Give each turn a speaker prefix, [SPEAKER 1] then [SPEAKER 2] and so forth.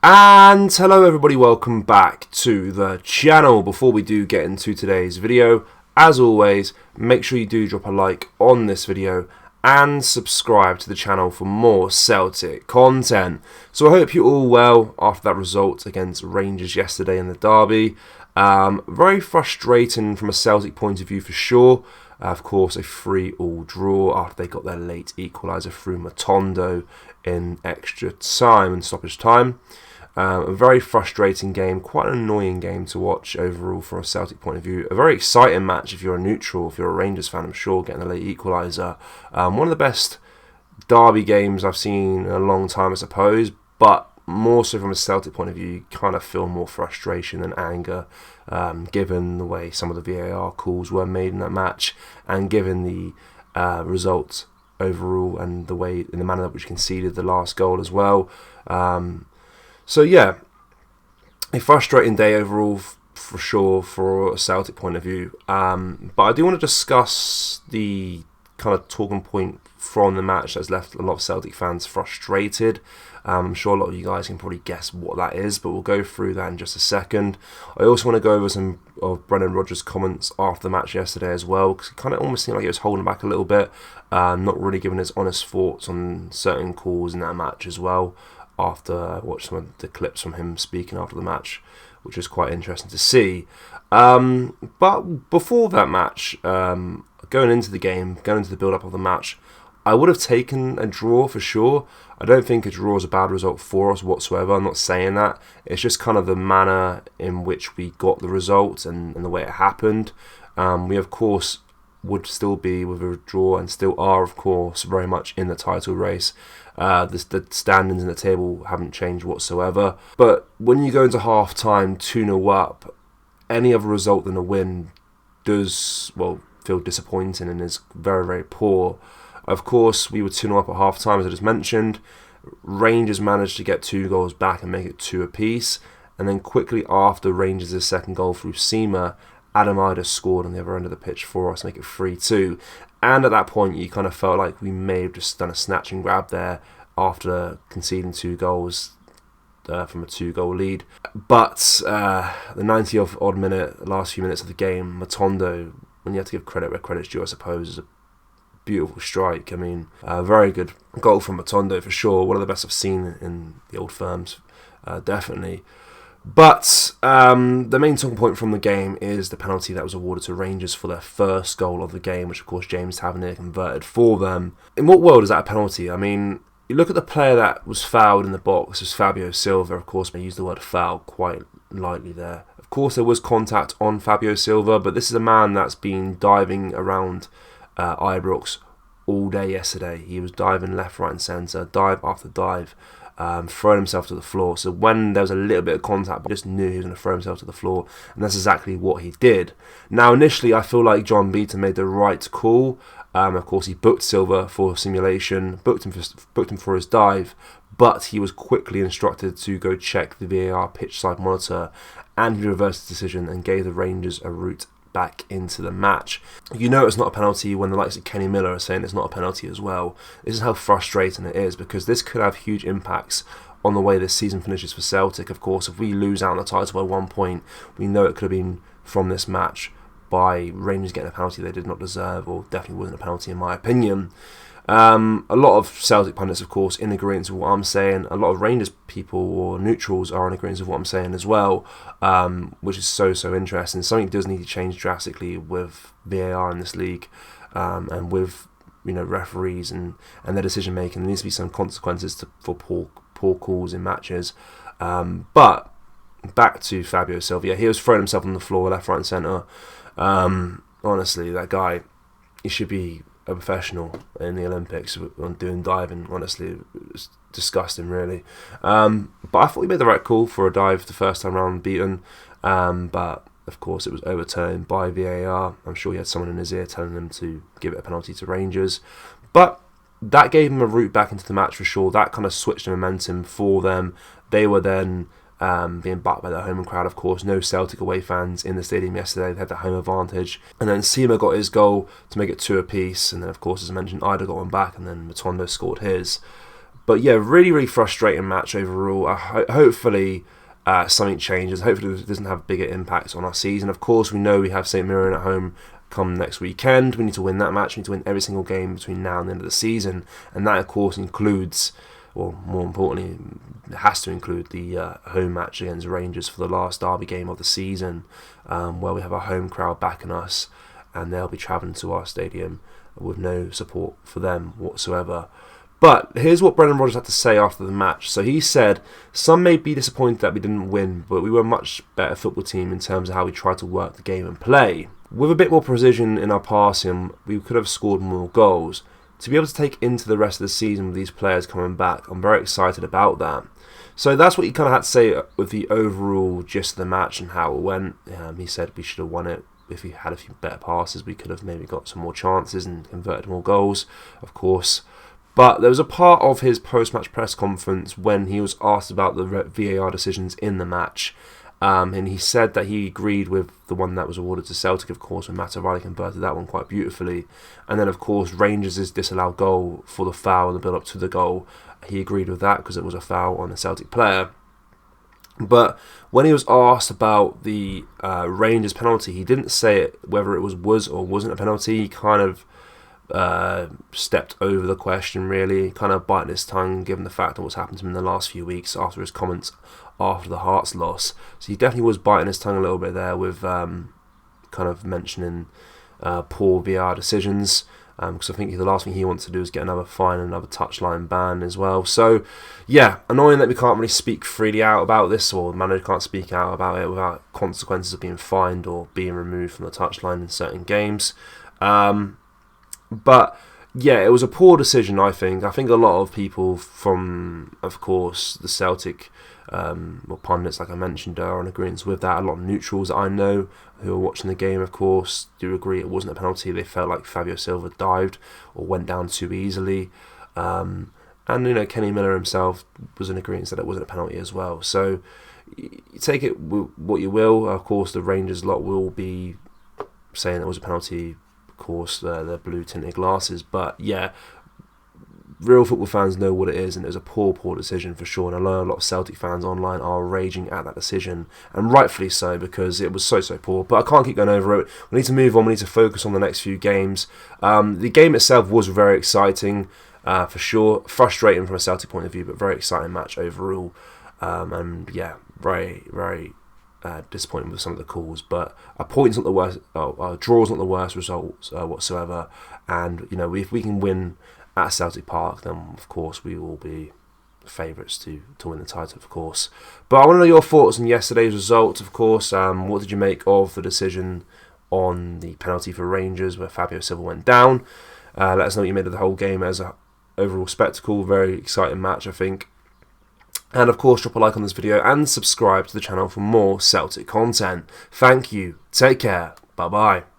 [SPEAKER 1] And hello everybody, welcome back to the channel. Before we do get into today's video, as always, make sure you do drop a like on this video and subscribe to the channel for more Celtic content. So I hope you're all well after that result against Rangers yesterday in the derby. Very frustrating from a Celtic point of view for sure. Of course, a 3-3 draw after they got their late equaliser through Matondo in extra time and stoppage time. A very frustrating game, quite an annoying game to watch overall from a Celtic point of view. A very exciting match if you're a neutral, if you're a Rangers fan, I'm sure, getting a late equaliser. One of the best derby games I've seen in a long time, I suppose, but more so from a Celtic point of view, you kind of feel more frustration than anger, given the way some of the VAR calls were made in that match, and given the results overall and the way, in the manner that we conceded the last goal as well. So yeah, a frustrating day overall for sure for a Celtic point of view. But I do want to discuss the kind of talking point from the match that's left a lot of Celtic fans frustrated. I'm sure a lot of you guys can probably guess what that is, but we'll go through that in just a second. I also want to go over some of Brendan Rodgers' comments after the match yesterday as well, because it kind of almost seemed like he was holding back a little bit, not really giving his honest thoughts on certain calls in that match as well, after I watched some of the clips from him speaking after the match, which was quite interesting to see. But before that match, going into the game, going into the build-up of the match, I would have taken a draw for sure. I don't think a draw is a bad result for us whatsoever. I'm not saying that. It's just kind of the manner in which we got the result and the way it happened. We, of course, would still be with a draw and still are, of course, very much in the title race. The standings in the table haven't changed whatsoever. But when you go into half-time 2-0 up, any other result than a win does, well, feel disappointing and is very, very poor. Of course, we were 2-0 up at half-time, as I just mentioned. Rangers managed to get 2 goals back and make it 2 apiece. And then quickly after Rangers' second goal through Seema, Adam Ida scored on the other end of the pitch for us, make it 3-2. And at that point, you kind of felt like we may have just done a snatch and grab there after conceding 2 goals from a 2-goal lead. But the 90th odd minute, the last few minutes of the game, Matondo, when you have to give credit where credit's due, I suppose, is a beautiful strike. I mean, a very good goal from Matondo for sure. One of the best I've seen in the old firms, definitely. But the main talking point from the game is the penalty that was awarded to Rangers for their first goal of the game, which of course James Tavernier converted for them. In what world is that a penalty? I mean, you look at the player that was fouled in the box, was Fabio Silva. Of course, I used the word foul quite lightly there. Of course, there was contact on Fabio Silva, but this is a man that's been diving around Ibrox all day yesterday. He was diving left, right and centre, dive after dive, throwing himself to the floor. So when there was a little bit of contact, I just knew he was going to throw himself to the floor, and that's exactly what he did. Now, initially, I feel like John Beaton made the right call. Of course, he booked Silva for simulation, booked him for his dive, but he was quickly instructed to go check the VAR pitch side monitor, and he reversed the decision and gave the Rangers a route back into the match. You know it's not a penalty when the likes of Kenny Miller are saying it's not a penalty as well. This is how frustrating it is, because this could have huge impacts on the way this season finishes for Celtic. Of course, if we lose out on the title by 1 point, we know it could have been from this match by Rangers getting a penalty they did not deserve, or definitely wasn't a penalty in my opinion. A lot of Celtic pundits, of course, in agreement with what I'm saying. A lot of Rangers people or neutrals are in agreement with what I'm saying as well, which is so interesting. Something does need to change drastically with VAR in this league, and with referees and their decision making. There needs to be some consequences for poor calls in matches. But back to Fabio Silva. He was throwing himself on the floor, left, right, and centre. Honestly, that guy, he should be a professional in the Olympics on doing diving. Honestly, it was disgusting, really. But I thought he made the right call for a dive the first time round, beaten. But of course, it was overturned by VAR. I'm sure he had someone in his ear telling him to give it a penalty to Rangers. But that gave him a route back into the match for sure. That kind of switched the momentum for them. They were then being backed by their home crowd, of course. No Celtic away fans in the stadium yesterday. They had the home advantage. And then Seema got his goal to make it 2 apiece. And then, of course, as I mentioned, Ida got one back, and then Matondo scored his. But yeah, really frustrating match overall. Hopefully something changes. Hopefully it doesn't have bigger impacts on our season. Of course, we know we have St Mirren at home come next weekend. We need to win that match. We need to win every single game between now and the end of the season. And that, of course, includes, or more importantly, has to include the home match against Rangers for the last derby game of the season, where we have our home crowd backing us, and they'll be travelling to our stadium with no support for them whatsoever. But here's what Brendan Rodgers had to say after the match. So he said, "Some may be disappointed that we didn't win, but we were a much better football team in terms of how we tried to work the game and play. With a bit more precision in our passing, we could have scored more goals. To be able to take into the rest of the season with these players coming back, I'm very excited about that." So that's what he kind of had to say with the overall gist of the match and how it went. He said we should have won it. If we had a few better passes, we could have maybe got some more chances and converted more goals, of course. But there was a part of his post-match press conference when he was asked about the VAR decisions in the match. And he said that he agreed with the one that was awarded to Celtic, of course, when Matt converted that one quite beautifully. And then, of course, Rangers' disallowed goal for the foul and the build-up to the goal. He agreed with that because it was a foul on a Celtic player. But when he was asked about the Rangers penalty, he didn't say whether it was or wasn't a penalty. He kind of stepped over the question, really, kind of biting his tongue given the fact of what's happened to him in the last few weeks after his comments after the Hearts loss. So he definitely was biting his tongue a little bit there with kind of mentioning poor VAR decisions, because I think the last thing he wants to do is get another fine and another touchline ban as well. So yeah, annoying that we can't really speak freely out about this, or the manager can't speak out about it without consequences of being fined or being removed from the touchline in certain games. But yeah, it was a poor decision, I think. I think a lot of people from, of course, the Celtic pundits, like I mentioned, are in agreement with that. A lot of neutrals that I know who are watching the game, of course, do agree it wasn't a penalty. They felt like Fabio Silva dived or went down too easily. And, Kenny Miller himself was in agreement that it wasn't a penalty as well. So you take it what you will. Of course, the Rangers lot will be saying it was a penalty. Of course, the blue tinted glasses, but yeah, real football fans know what it is, and it was a poor decision for sure. And I know a lot of Celtic fans online are raging at that decision, and rightfully so, because it was so poor. But I can't keep going over it. We need to move on. We need to focus on the next few games. The game itself was very exciting, for sure. Frustrating from a Celtic point of view, but very exciting match overall. And yeah, very disappointing with some of the calls, but a point's not the worst. A draw's not the worst result whatsoever. And if we can win at Celtic Park, then of course we will be favourites to win the title, of course. But I want to know your thoughts on yesterday's result, of course. What did you make of the decision on the penalty for Rangers where Fabio Silva went down? Let us know what you made of the whole game as an overall spectacle. Very exciting match, I think. And of course, drop a like on this video and subscribe to the channel for more Celtic content. Thank you. Take care. Bye bye.